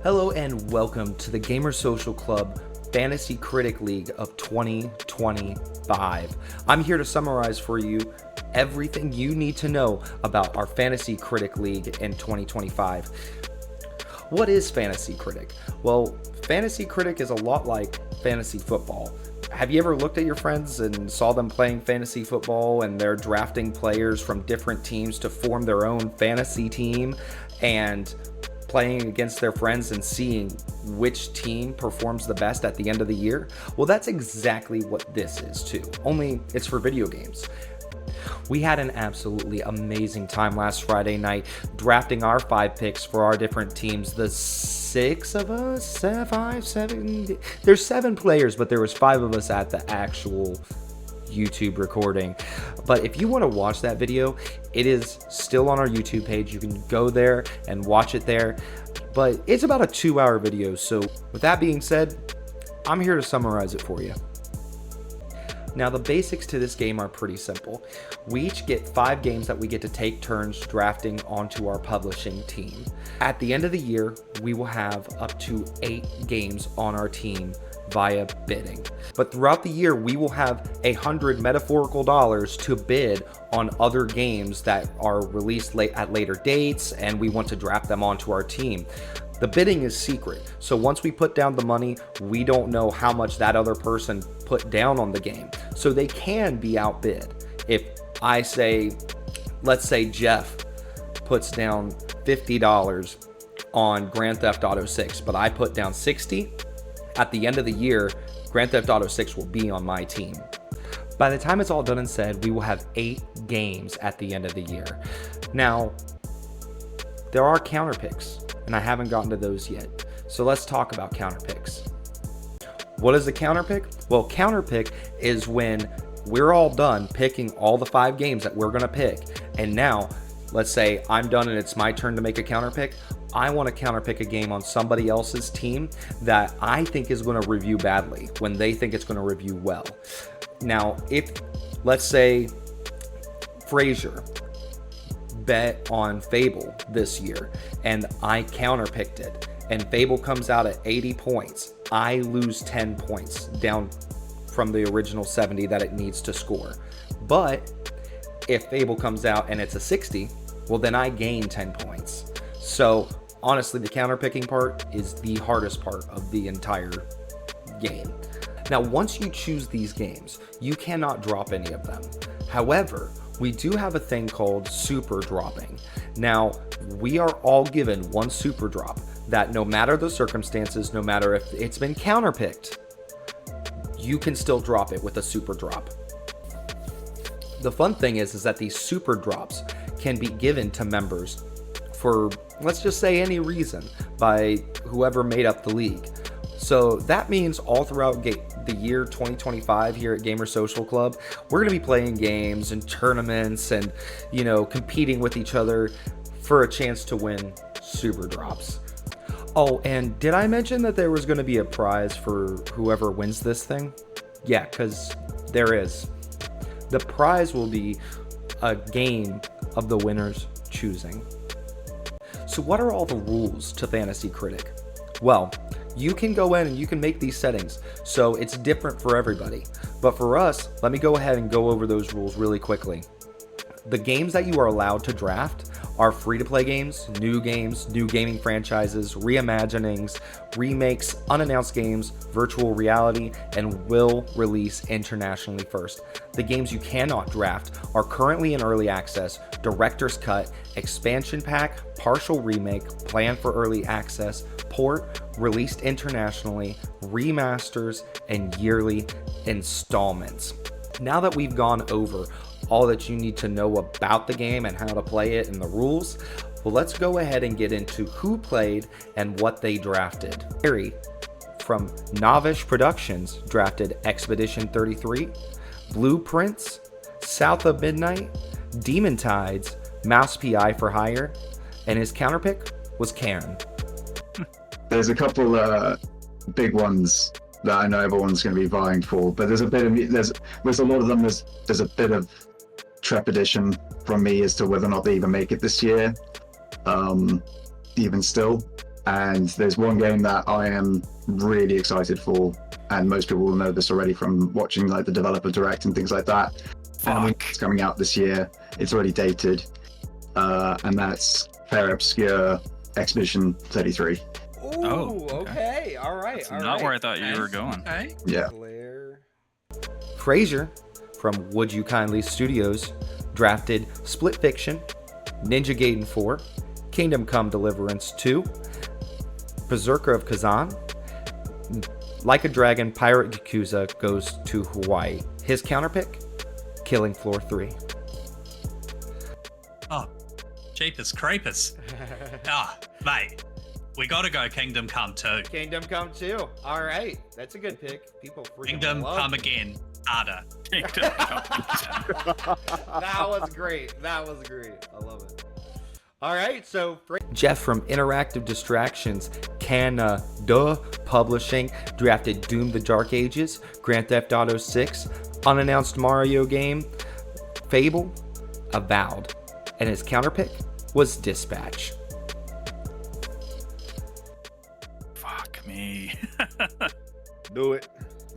Hello and welcome to the Gamer Social Club Fantasy Critic League of 2025. I'm here to summarize for you everything you need to know about our Fantasy Critic League in 2025. What is Fantasy Critic? Well, Fantasy Critic is a lot like fantasy football. Have you ever looked at your friends and saw them playing fantasy football and they're drafting players from different teams to form their own fantasy team and playing against their friends and seeing which team performs the best at the end of the year? Well, that's exactly what this is too, only it's for video games. We had an absolutely amazing time last Friday night drafting our 5 picks for our different teams. The 6 of us, 5, 7, there's 7 players, but there was 5 of us at the actual YouTube recording. But if you want to watch that video, it is still on our YouTube page. You can go there and watch it there, but it's about a 2-hour video. So with that being said, I'm here to summarize it for you. Now, the basics to this game are pretty simple. We each get 5 games that we get to take turns drafting onto our publishing team. At the end of the year, we will have up to 8 games on our team via bidding. But throughout the year, we will have $100 metaphorical dollars to bid on other games that are released at later dates, and we want to draft them onto our team. The bidding is secret, so once we put down the money, we don't know how much that other person put down on the game. So they can be outbid. If I say, let's say Geoff puts down $50 on Grand Theft Auto 6, but I put down $60, at the end of the year, Grand Theft Auto 6 will be on my team. By the time it's all done and said, we will have 8 games at the end of the year. Now, there are counter picks, and I haven't gotten to those yet. So let's talk about counter picks. What is a counter pick? Well, counter pick is when we're all done picking all the 5 games that we're gonna pick. And now, let's say I'm done and it's my turn to make a counter pick. I want to counter pick a game on somebody else's team that I think is going to review badly when they think it's going to review well. Now, if, let's say, Frazier bet on Fable this year and I counter picked it and Fable comes out at 80 points, I lose 10 points down from the original 70 that it needs to score. But if Fable comes out and it's a 60, well, then I gain 10 points. So honestly, the counter picking part is the hardest part of the entire game. Now, once you choose these games, you cannot drop any of them. However, we do have a thing called super dropping. Now, we are all given one super drop that no matter the circumstances, no matter if it's been counter picked, you can still drop it with a super drop. The fun thing is that these super drops can be given to members for, let's just say, any reason by whoever made up the league. So that means all throughout the year 2025 here at Gamer Social Club, we're going to be playing games and tournaments and, competing with each other for a chance to win super drops. Oh, and did I mention that there was going to be a prize for whoever wins this thing? Yeah, because there is. The prize will be a game of the winner's choosing. So what are all the rules to Fantasy Critic? Well, you can go in and you can make these settings, so it's different for everybody. But for us, let me go ahead and go over those rules really quickly. The games that you are allowed to draft are free-to-play games, new gaming franchises, reimaginings, remakes, unannounced games, virtual reality, and will release internationally first. The games you cannot draft are currently in early access, director's cut, expansion pack, partial remake, planned for early access, port, released internationally, remasters, and yearly installments. Now that we've gone over all that you need to know about the game and how to play it and the rules, well, let's go ahead and get into who played and what they drafted. Harry from Novice Productions drafted Expedition 33, Blueprints, South of Midnight, Demon Tides, Mouse PI for Hire, and his counterpick was Karen. There's a couple big ones that I know everyone's going to be vying for, but there's a bit of with a lot of them there's a bit of trepidation from me as to whether or not they even make it this year. Even still, And there's one game that I am really excited for, and most people will know this already from watching like the developer direct and things like that. It's coming out this year. It's already dated, and that's Fair Obscure Expedition 33. Ooh, okay. All right. That's not where I thought you were going. Okay. Yeah. Fraser from Would You Kindly Studios drafted Split Fiction, Ninja Gaiden 4, Kingdom Come Deliverance 2, Berserker of Kazan, Like a Dragon Pirate Yakuza Goes to Hawaii. His counterpick, Killing Floor 3. Oh, Jeepers Creepers. Mate, we gotta go Kingdom Come 2. Kingdom Come 2. All right. That's a good pick. People freaking Kingdom love Come Again. Harder. Kingdom Come. That was great. I love it. All right, so Geoff from Interactive Distractions, Canada Publishing, drafted Doom: The Dark Ages, Grand Theft Auto 6, unannounced Mario game, Fable, Avowed, and his counterpick was Dispatch. Fuck me. Do it.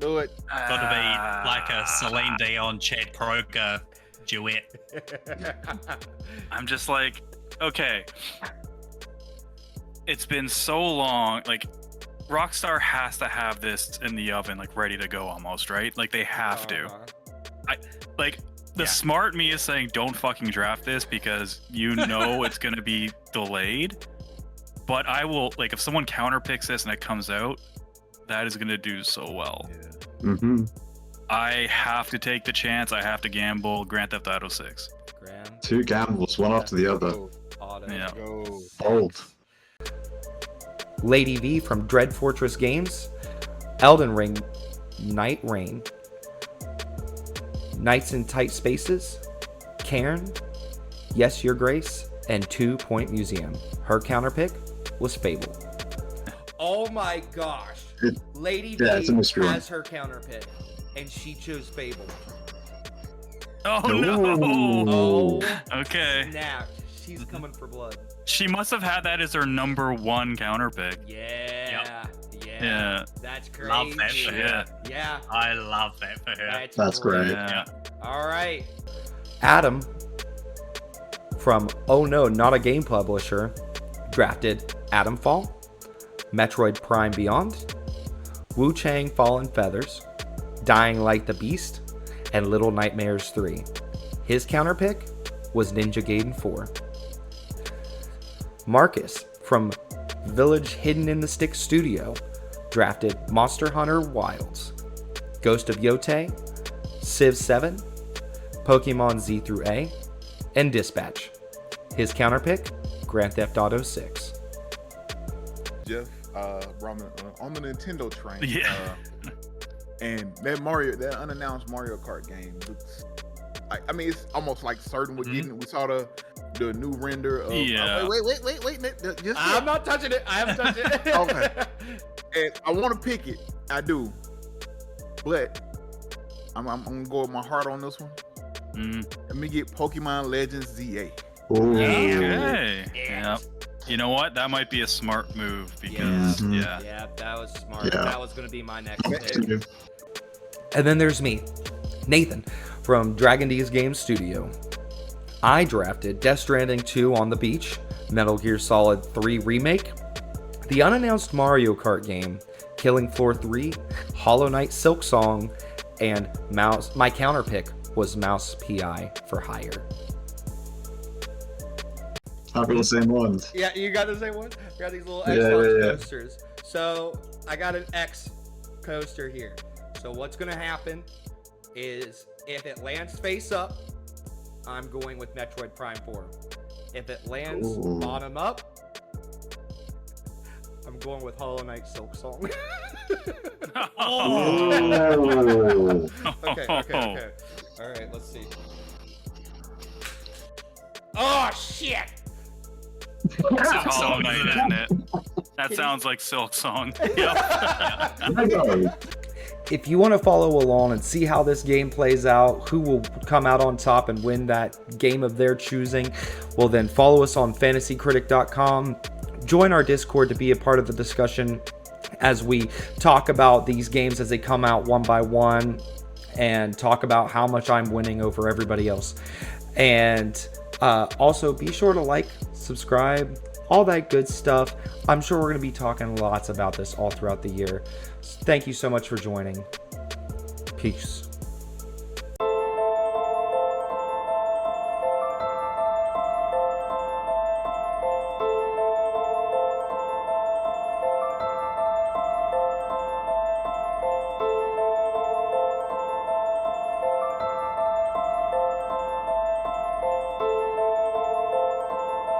Gotta be like a Celine Dion, Chad Kroger duet. I'm just like, okay. It's been so long. Like, Rockstar has to have this in the oven, like ready to go almost, right? Like they have to. The smart me is saying don't fucking draft this because you know it's gonna be delayed. But I will, like, if someone counterpicks this and it comes out, that is gonna do so well. Mm-hmm. I have to take the chance. I have to gamble. Grand Theft Auto 6. Two gambles, one after the other. Yeah. Go. Bold. Lady V from Dread Fortress Games, Elden Ring, Night Rain, Nights in Tight Spaces, Cairn, Yes Your Grace, and 2 Point Museum. Her counterpick was Fable. Oh my gosh. Lady V has her counterpick, and she chose Fable. Oh no! Oh, Okay. snap. She's coming for blood. She must have had that as her number one counterpick. Yeah. That's crazy. Love that for her. Yeah. I love that for her. That's great. Yeah. All right. Adam from Oh No, Not a Game Publisher drafted Adam Fall, Metroid Prime Beyond, Wu Chang Fallen Feathers, Dying Like the Beast, and Little Nightmares 3. His counterpick was Ninja Gaiden 4. Marcus from Village Hidden in the Stick Studio drafted Monster Hunter Wilds, Ghost of Yote, Civ 7, Pokemon Z through A, and Dispatch. His counterpick, Grand Theft Auto 6. Geoff, on the Nintendo train. Yeah. And that unannounced Mario Kart game looks. I mean, it's almost like certain we're getting. We saw the new render of. Yeah. Wait. Just I'm not touching it. I haven't touched it. Okay. And I want to pick it. I do. But I'm gonna go with my heart on this one. Let me get Pokemon Legends ZA. Okay. Yeah. You know what? That might be a smart move because Yeah, that was smart. Yeah. That was going to be my next pick. And then there's me, Nathan, from Dragon D's Game Studio. I drafted Death Stranding 2 on the Beach, Metal Gear Solid 3 Remake, the unannounced Mario Kart game, Killing Floor 3, Hollow Knight Silk Song, and Mouse. My counterpick was Mouse PI for Hire. I've got the same ones. Yeah, you got the same one? I got these little Xbox coasters. So I got an X coaster here. So what's going to happen is if it lands face up, I'm going with Metroid Prime 4. If it lands bottom up, I'm going with Hollow Knight Silk Song. Okay. All right, let's see. Oh, shit! That's Hollow Knight, isn't it? That sounds like Silk Song. If you want to follow along and see how this game plays out, who will come out on top and win that game of their choosing, well then follow us on fantasycritic.com, join our Discord to be a part of the discussion as we talk about these games as they come out one by one and talk about how much I'm winning over everybody else. And also be sure to like, subscribe, all that good stuff. I'm sure we're going to be talking lots about this all throughout the year. Thank you so much for joining. Peace.